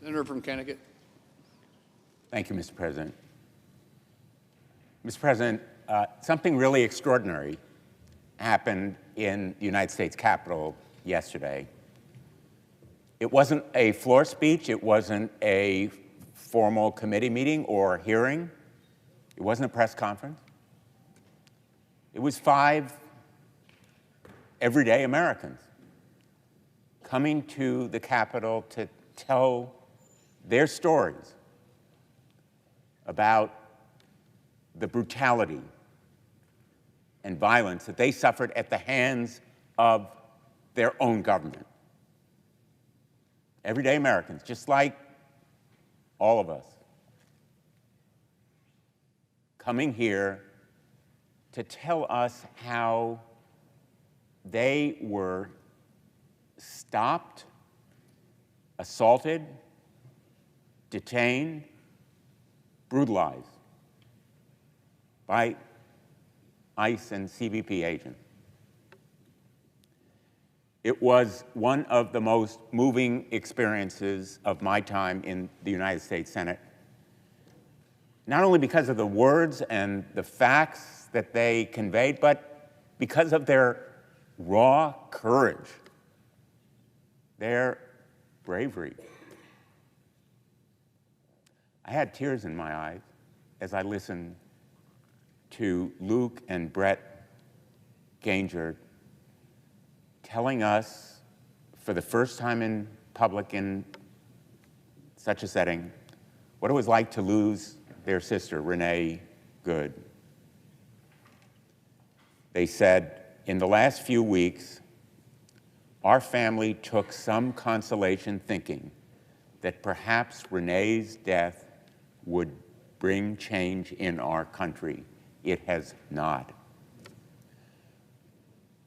Senator from Connecticut. Thank you, Mr. President. Mr. President, something really extraordinary happened in the United States Capitol yesterday. It wasn't a floor speech. It wasn't a formal committee meeting or hearing. It wasn't a press conference. It was 5 everyday Americans coming to the Capitol to tell their stories about the brutality and violence that they suffered at the hands of their own government. Everyday Americans, just like all of us, coming here to tell us how they were stopped, assaulted, detained, brutalized by ICE and CBP agents. It was one of the most moving experiences of my time in the United States Senate, not only because of the words and the facts that they conveyed, but because of their raw courage, their bravery. I had tears in my eyes as I listened to Luke and Brett Ganger telling us, for the first time in public in such a setting, what it was like to lose their sister, Renee Good. They said, in the last few weeks, our family took some consolation thinking that perhaps Renee's death would bring change in our country. It has not.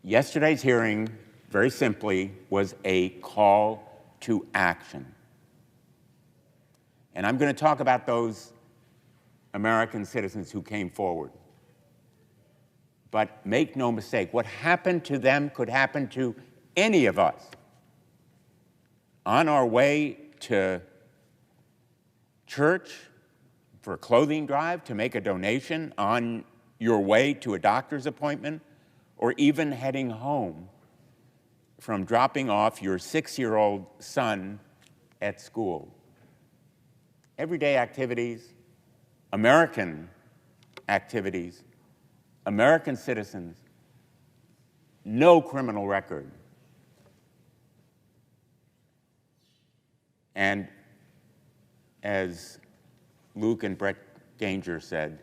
Yesterday's hearing, very simply, was a call to action. And I'm going to talk about those American citizens who came forward. But make no mistake, what happened to them could happen to any of us. On our way to church for a clothing drive, to make a donation, on your way to a doctor's appointment, or even heading home from dropping off your 6-year-old son at school. Everyday activities, American activities, American citizens, no criminal record. And as Luke and Brett Ganger said,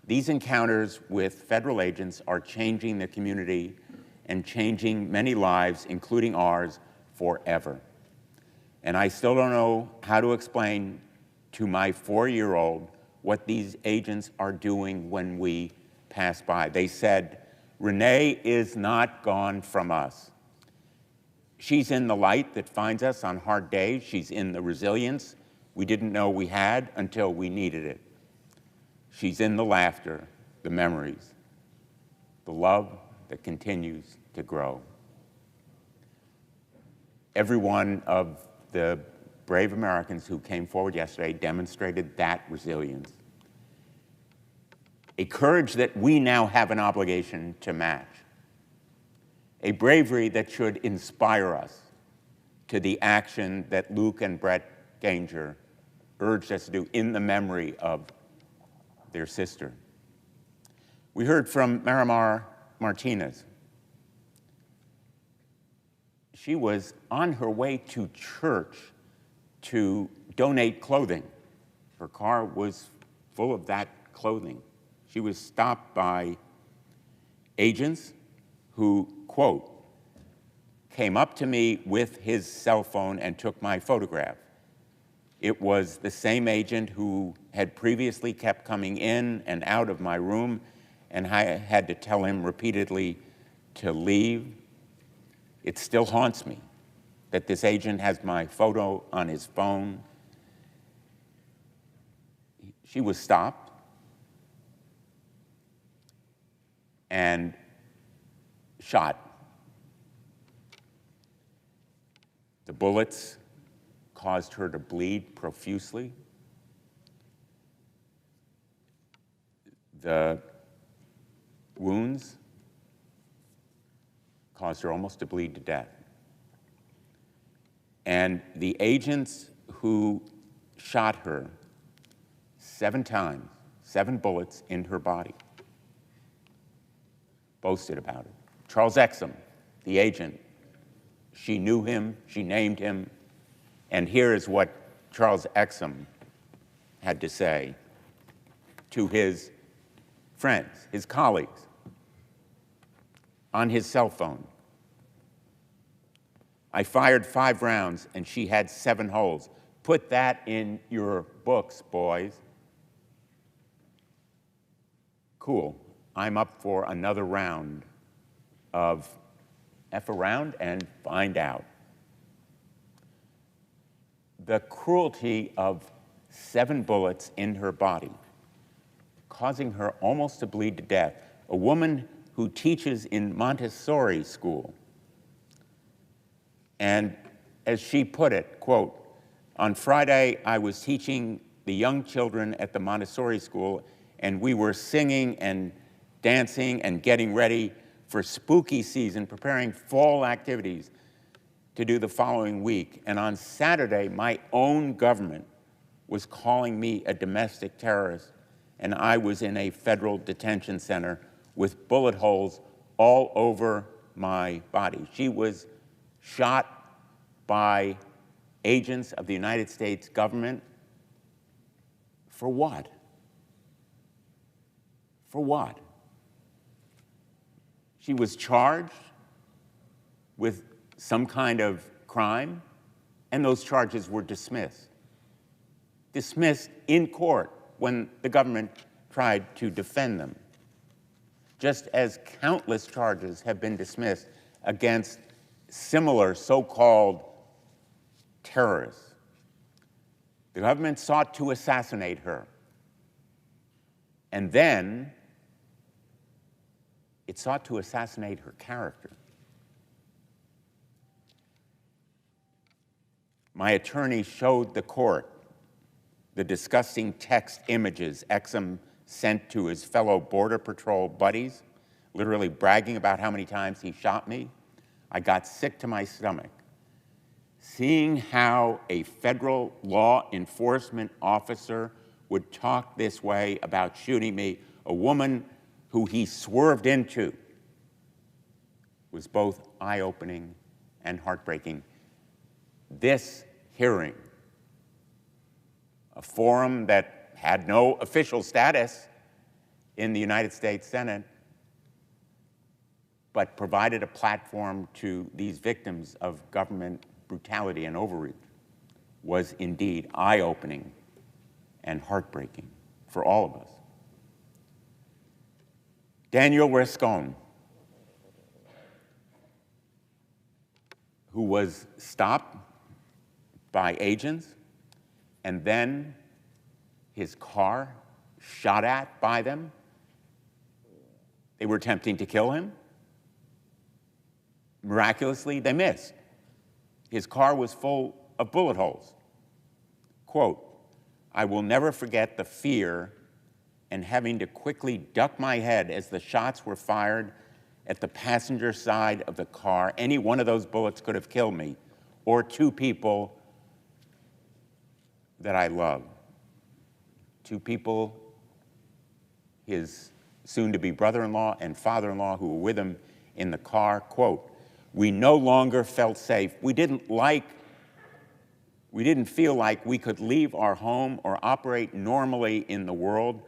these encounters with federal agents are changing the community and changing many lives, including ours, forever. And I still don't know how to explain to my 4-year-old what these agents are doing when we pass by. They said, Renee is not gone from us. She's in the light that finds us on hard days. She's in the resilience we didn't know we had until we needed it. She's in the laughter, the memories, the love that continues to grow. Every one of the brave Americans who came forward yesterday demonstrated that resilience, a courage that we now have an obligation to match, a bravery that should inspire us to the action that Luke and Brett Ganger urged us to do in the memory of their sister. We heard from Marimar Martinez. She was on her way to church to donate clothing. Her car was full of that clothing. She was stopped by agents who, quote, came up to me with his cell phone and took my photograph. It was the same agent who had previously kept coming in and out of my room, and I had to tell him repeatedly to leave. It still haunts me that this agent has my photo on his phone. She was stopped and shot. The bullets caused her to bleed profusely. The wounds caused her almost to bleed to death. And the agents who shot her 7 times, 7 bullets in her body, boasted about it. Charles Exum, the agent, she knew him, she named him, and here is what Charles Exum had to say to his friends, his colleagues, on his cell phone. I fired 5 rounds and she had 7 holes. Put that in your books, boys. Cool. I'm up for another round of F around and find out. The cruelty of 7 bullets in her body, causing her almost to bleed to death. A woman who teaches in Montessori school. And as she put it, quote, on Friday, I was teaching the young children at the Montessori school, and we were singing and dancing and getting ready for spooky season, preparing fall activities to do the following week. And on Saturday, my own government was calling me a domestic terrorist, and I was in a federal detention center with bullet holes all over my body. She was shot by agents of the United States government. For what? For what? She was charged with some kind of crime, and those charges were dismissed. Dismissed in court when the government tried to defend them. Just as countless charges have been dismissed against similar so-called terrorists. The government sought to assassinate her. And then it sought to assassinate her character. My attorney showed the court the disgusting text images Exum sent to his fellow Border Patrol buddies, literally bragging about how many times he shot me. I got sick to my stomach. Seeing how a federal law enforcement officer would talk this way about shooting me, a woman who he swerved into, was both eye-opening and heartbreaking. This hearing, a forum that had no official status in the United States Senate, but provided a platform to these victims of government brutality and overreach, was indeed eye-opening and heartbreaking for all of us. Daniel Riscon, who was stopped by agents and then his car shot at by them. They were attempting to kill him. Miraculously, they missed. His car was full of bullet holes. Quote, I will never forget the fear and having to quickly duck my head as the shots were fired at the passenger side of the car. Any one of those bullets could have killed me, or 2 people that I love. 2 people, his soon-to-be brother-in-law and father-in-law, who were with him in the car. Quote, we no longer felt safe. We didn't feel like we could leave our home or operate normally in the world.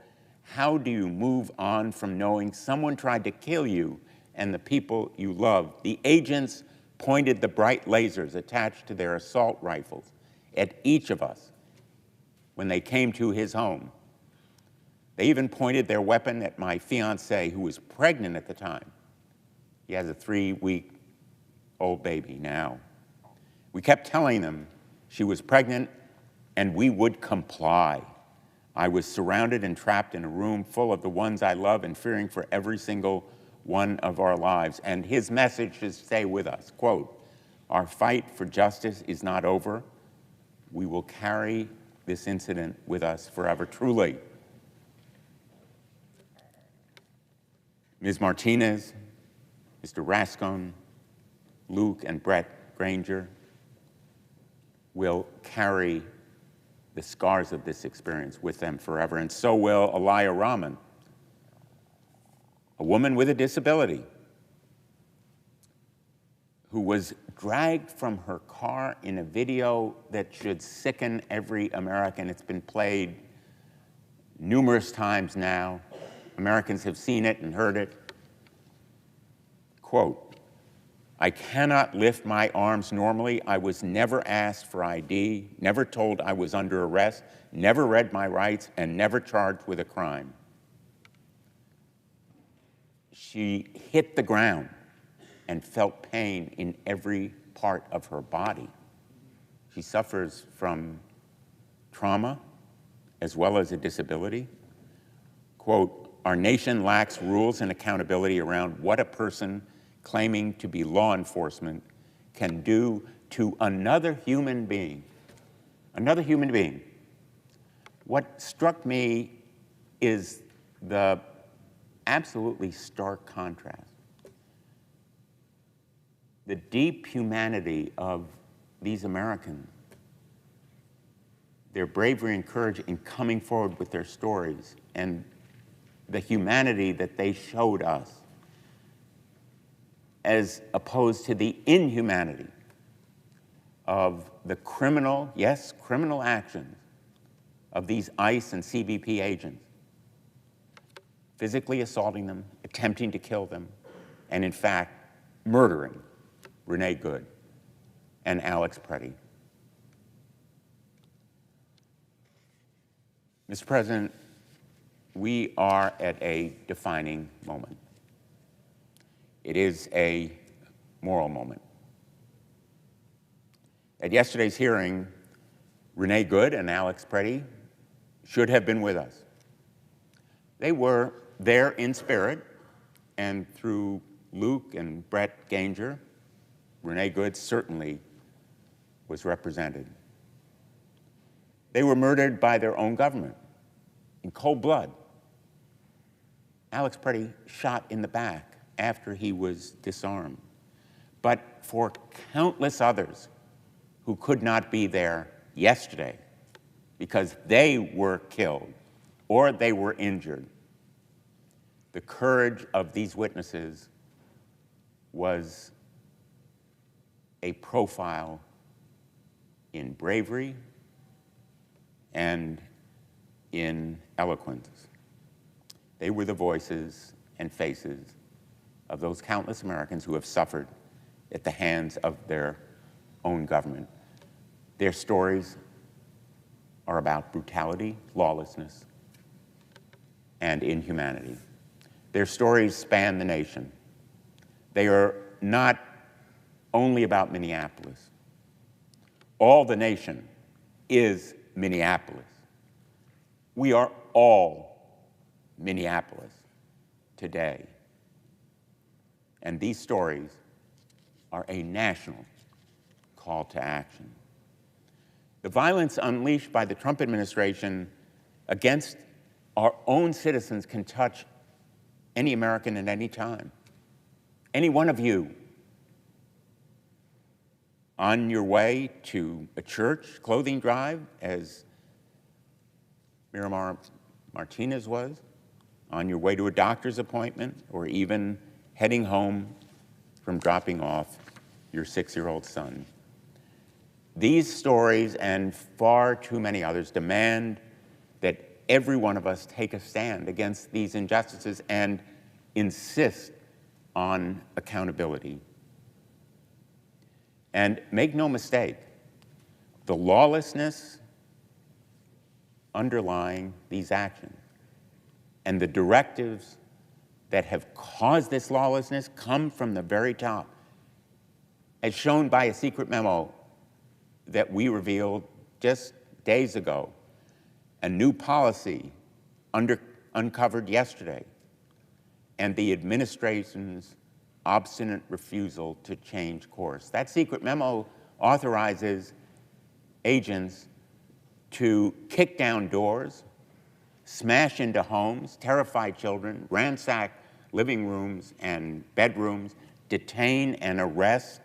How do you move on from knowing someone tried to kill you and the people you love? The agents pointed the bright lasers attached to their assault rifles at each of us when they came to his home. They even pointed their weapon at my fiancée, who was pregnant at the time. He has a 3-week-old baby now. We kept telling them she was pregnant and we would comply. I was surrounded and trapped in a room full of the ones I love and fearing for every single one of our lives. And his message is stay with us. Quote, our fight for justice is not over, we will carry this incident with us forever, truly. Ms. Martinez, Mr. Rascon, Luke and Brett Granger will carry the scars of this experience with them forever, and so will Aliyah Rahman, a woman with a disability who was dragged from her car in a video that should sicken every American. It's been played numerous times now. Americans have seen it and heard it. Quote, "I cannot lift my arms normally. I was never asked for ID, never told I was under arrest, never read my rights, and never charged with a crime." She hit the ground and felt pain in every part of her body. She suffers from trauma as well as a disability. Quote, "Our nation lacks rules and accountability around what a person claiming to be law enforcement can do to another human being." Another human being. What struck me is the absolutely stark contrast. The deep humanity of these Americans, their bravery and courage in coming forward with their stories, and the humanity that they showed us, as opposed to the inhumanity of the criminal, yes, criminal actions of these ICE and CBP agents, physically assaulting them, attempting to kill them, and in fact, murdering Renee Good and Alex Preddy. Mr. President, we are at a defining moment. It is a moral moment. At yesterday's hearing, Renee Good and Alex Preddy should have been with us. They were there in spirit, and through Luke and Brett Granger, Renee Good certainly was represented. They were murdered by their own government in cold blood. Alex Preddy shot in the back after he was disarmed. But for countless others who could not be there yesterday because they were killed or they were injured, the courage of these witnesses was a profile in bravery and in eloquence. They were the voices and faces of those countless Americans who have suffered at the hands of their own government. Their stories are about brutality, lawlessness, and inhumanity. Their stories span the nation. They are not only about Minneapolis. All the nation is Minneapolis. We are all Minneapolis today. And these stories are a national call to action. The violence unleashed by the Trump administration against our own citizens can touch any American at any time. Any one of you on your way to a church clothing drive, as Miramar Martinez was, on your way to a doctor's appointment, or even heading home from dropping off your 6-year-old son. These stories and far too many others demand that every one of us take a stand against these injustices and insist on accountability. And make no mistake, the lawlessness underlying these actions and the directives that have caused this lawlessness come from the very top, as shown by a secret memo that we revealed just days ago, a new policy uncovered yesterday, and the administration's obstinate refusal to change course. That secret memo authorizes agents to kick down doors, smash into homes, terrify children, ransack living rooms and bedrooms, detain and arrest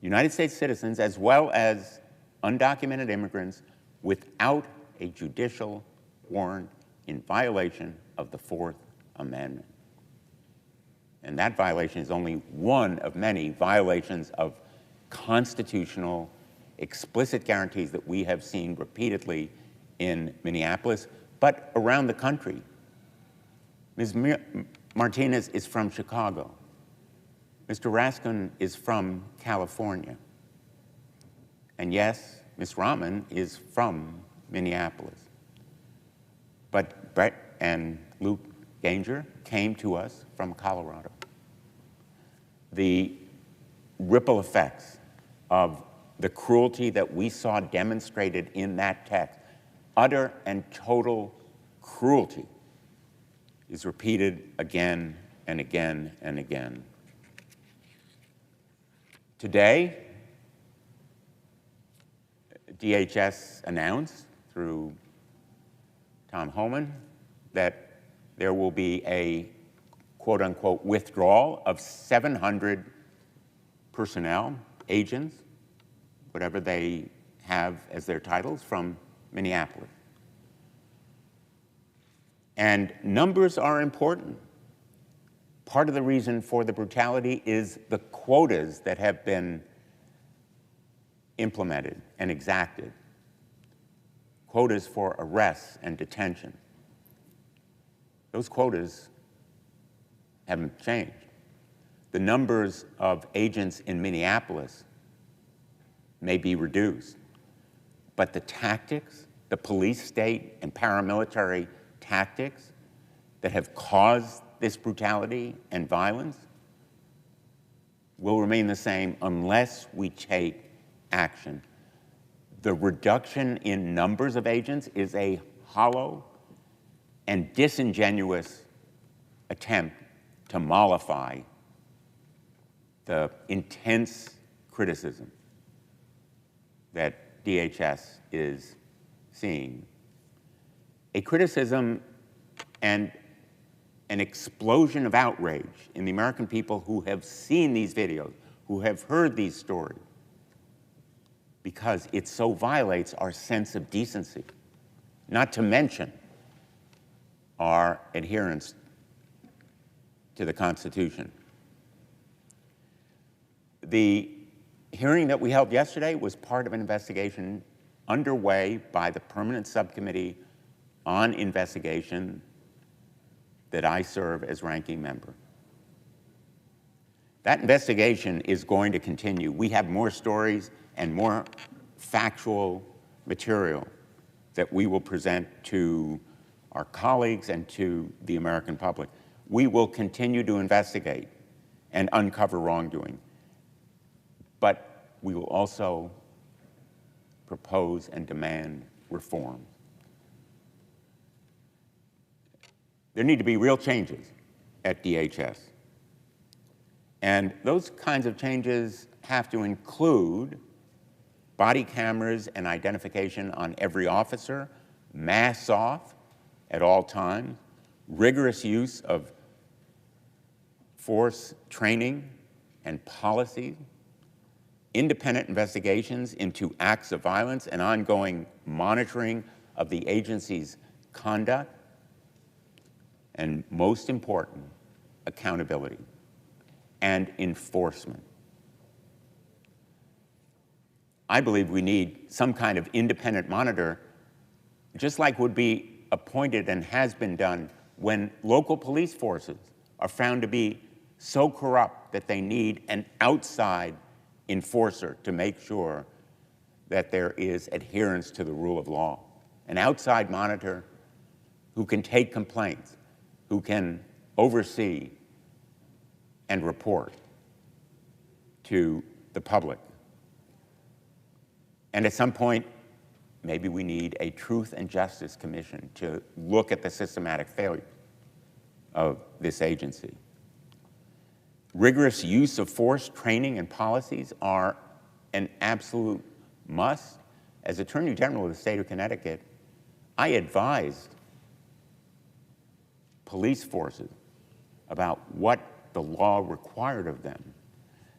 United States citizens as well as undocumented immigrants without a judicial warrant in violation of the Fourth Amendment. And that violation is only one of many violations of constitutional explicit guarantees that we have seen repeatedly in Minneapolis, but around the country. Ms. Martinez is from Chicago. Mr. Raskin is from California. And yes, Ms. Rahman is from Minneapolis. But Brett and Luke Ganger came to us from Colorado. The ripple effects of the cruelty that we saw demonstrated in that text, utter and total cruelty, is repeated again and again and again. Today, DHS announced through Tom Homan that there will be a quote-unquote withdrawal of 700 personnel, agents, whatever they have as their titles, from Minneapolis. And numbers are important. Part of the reason for the brutality is the quotas that have been implemented and exacted. Quotas for arrests and detention. Those quotas haven't changed. The numbers of agents in Minneapolis may be reduced, but the tactics, the police state and paramilitary tactics that have caused this brutality and violence will remain the same unless we take action. The reduction in numbers of agents is a hollow and disingenuous attempt to mollify the intense criticism that DHS is seeing. A criticism and an explosion of outrage in the American people who have seen these videos, who have heard these stories, because it so violates our sense of decency, not to mention our adherence to the Constitution. The hearing that we held yesterday was part of an investigation underway by the Permanent Subcommittee on Investigation that I serve as ranking member. That investigation is going to continue. We have more stories and more factual material that we will present to our colleagues and to the American public. We will continue to investigate and uncover wrongdoing, but we will also propose and demand reform. There need to be real changes at DHS. And those kinds of changes have to include body cameras and identification on every officer, masks off at all times, rigorous use of force training and policies, independent investigations into acts of violence and ongoing monitoring of the agency's conduct, and most important, accountability and enforcement. I believe we need some kind of independent monitor, just like would be appointed and has been done when local police forces are found to be so corrupt that they need an outside enforcer to make sure that there is adherence to the rule of law. An outside monitor who can take complaints, who can oversee and report to the public. And at some point, maybe we need a Truth and Justice Commission to look at the systematic failure of this agency. Rigorous use of force training and policies are an absolute must. As Attorney General of the state of Connecticut, I advised police forces about what the law required of them.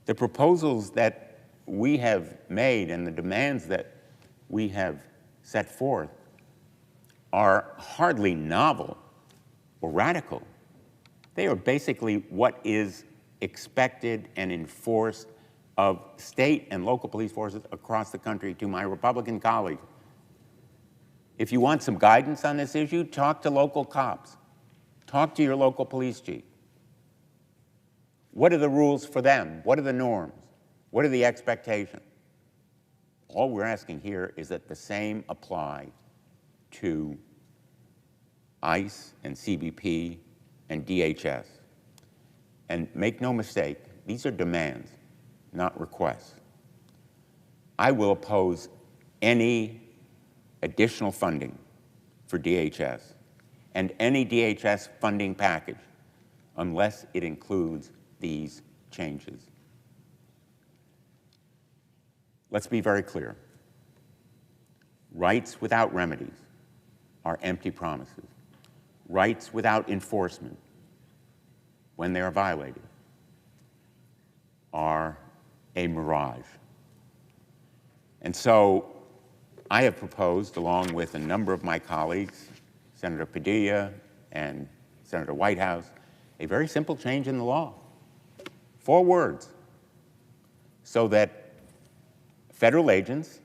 The proposals that we have made and the demands that we have set forth are hardly novel or radical. They are basically what is expected and enforced of state and local police forces across the country. To my Republican colleagues, if you want some guidance on this issue, talk to local cops. Talk to your local police chief. What are the rules for them? What are the norms? What are the expectations? All we're asking here is that the same apply to ICE and CBP and DHS. And make no mistake, these are demands, not requests. I will oppose any additional funding for DHS and any DHS funding package unless it includes these changes. Let's be very clear. Rights without remedies are empty promises. Rights without enforcement, when they are violated, are a mirage. And so I have proposed, along with a number of my colleagues, Senator Padilla and Senator Whitehouse, a very simple change in the law. 4 words, so that federal agents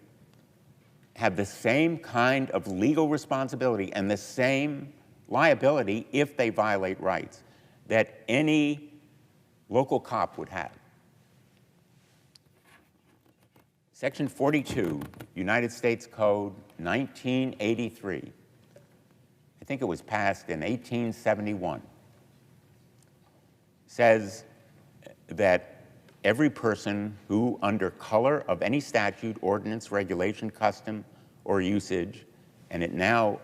have the same kind of legal responsibility and the same liability if they violate rights that any local cop would have. Section 42, United States Code 1983, I think it was passed in 1871, says that every person who, under color of any statute, ordinance, regulation, custom, or usage, and it now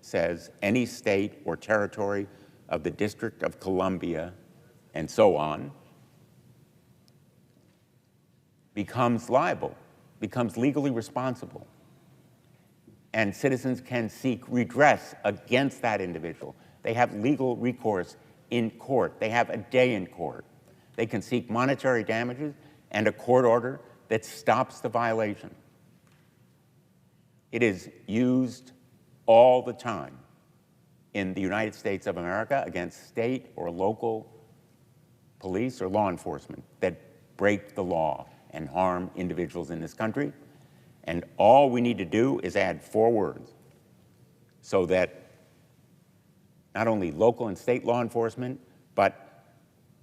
says any state or territory of the District of Columbia, and so on, becomes liable, becomes legally responsible. And citizens can seek redress against that individual. They have legal recourse in court. They have a day in court. They can seek monetary damages and a court order that stops the violation. It is used all the time in the United States of America against state or local police or law enforcement that break the law and harm individuals in this country. And all we need to do is add 4 words so that not only local and state law enforcement, but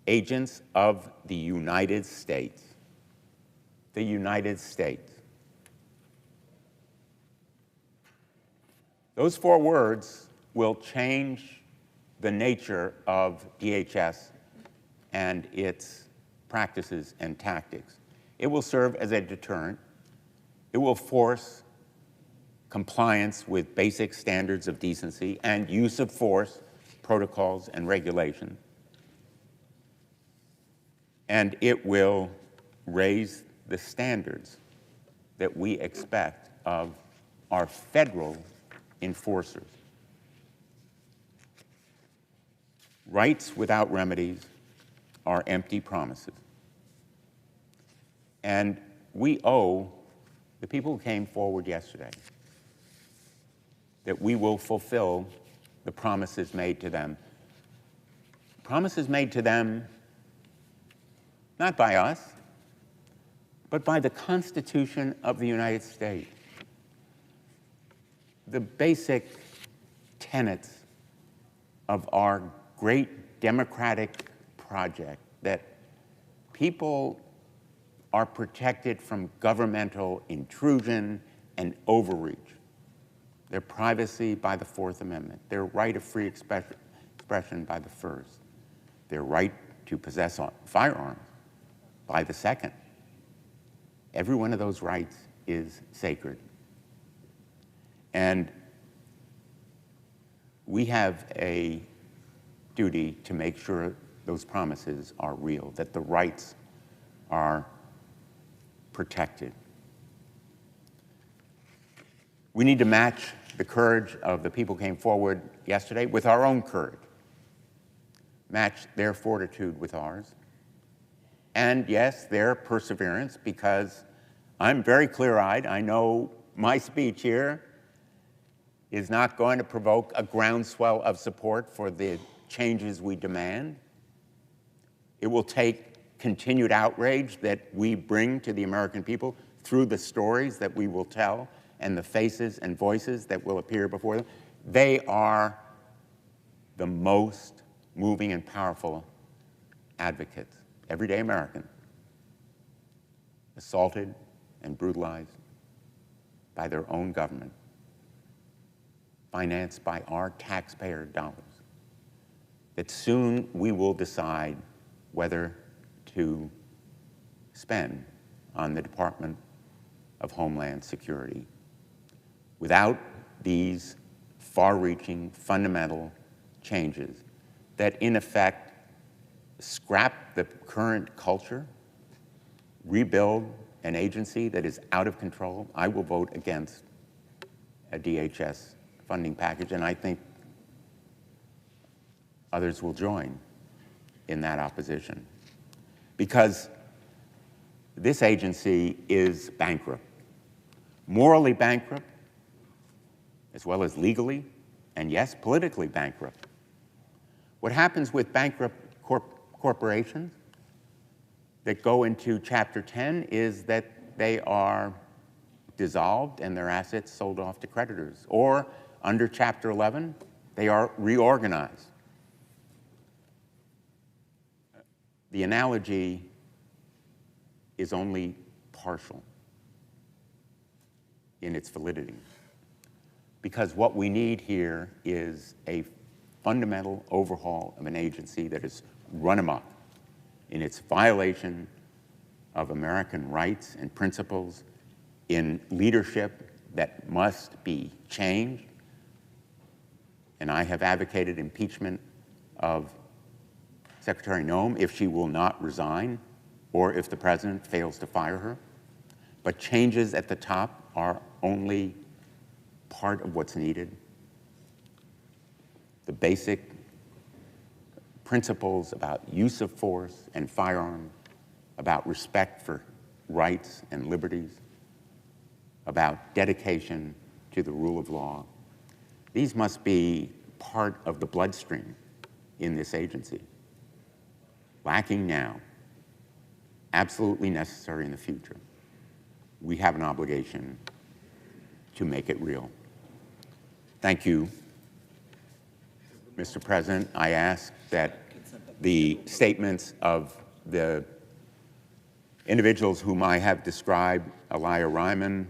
agents of the United States. The United States. Those 4 words will change the nature of DHS and its practices and tactics. It will serve as a deterrent. It will force compliance with basic standards of decency and use of force, protocols, and regulations. And it will raise the standards that we expect of our federal enforcers. Rights without remedies are empty promises. And we owe the people who came forward yesterday that we will fulfill the promises made to them. Promises made to them not by us, but by the Constitution of the United States. The basic tenets of our great democratic project, that people are protected from governmental intrusion and overreach. Their privacy by the 4th Amendment, their right of free expression by the 1st, their right to possess firearms by the 2nd. Every one of those rights is sacred. And we have a duty to make sure those promises are real, that the rights are protected. We need to match the courage of the people who came forward yesterday with our own courage, match their fortitude with ours, and yes, their perseverance, because I'm very clear-eyed. I know my speech here is not going to provoke a groundswell of support for the changes we demand. It will take continued outrage that we bring to the American people through the stories that we will tell and the faces and voices that will appear before them. They are the most moving and powerful advocates, everyday American, assaulted and brutalized by their own government, financed by our taxpayer dollars, that soon we will decide whether to spend on the Department of Homeland Security. Without these far-reaching, fundamental changes that, in effect, scrap the current culture, rebuild an agency that is out of control, I will vote against a DHS funding package, and I think others will join in that opposition. Because this agency is bankrupt, morally bankrupt, as well as legally, and yes, politically bankrupt. What happens with bankrupt corporations that go into Chapter 10 is that they are dissolved and their assets sold off to creditors, or under Chapter 11, they are reorganized. The analogy is only partial in its validity, because what we need here is a fundamental overhaul of an agency that is run amok in its violation of American rights and principles, in leadership that must be changed. And I have advocated impeachment of Secretary Noem if she will not resign or if the president fails to fire her. But changes at the top are only part of what's needed. The basic principles about use of force and firearms, about respect for rights and liberties, about dedication to the rule of law, these must be part of the bloodstream in this agency. Lacking now, absolutely necessary in the future. We have an obligation to make it real. Thank you, Mr. President. I ask that the statements of the individuals whom I have described, Elia Ryman,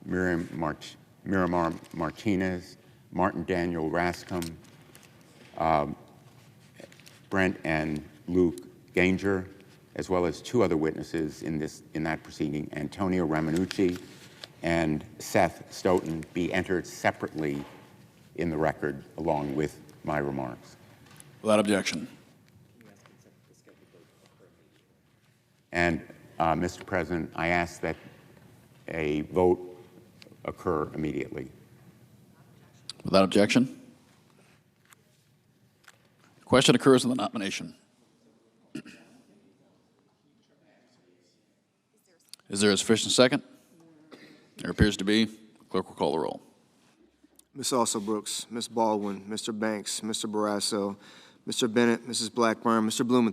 Miramar Martinez, Martin Daniel Rascom, Brent and Luke Ganger, as well as two other witnesses in that proceeding, Antonio Ramanucci and Seth Stoughton, be entered separately in the record along with my remarks. Without objection. And Mr. President, I ask that a vote occur immediately. Without objection. The question occurs in the nomination. Is there a sufficient second? There appears to be. Clerk will call the roll. Ms. Alsobrooks, Ms. Baldwin, Mr. Banks, Mr. Barrasso, Mr. Bennett, Mrs. Blackburn, Mr. Blumenthal.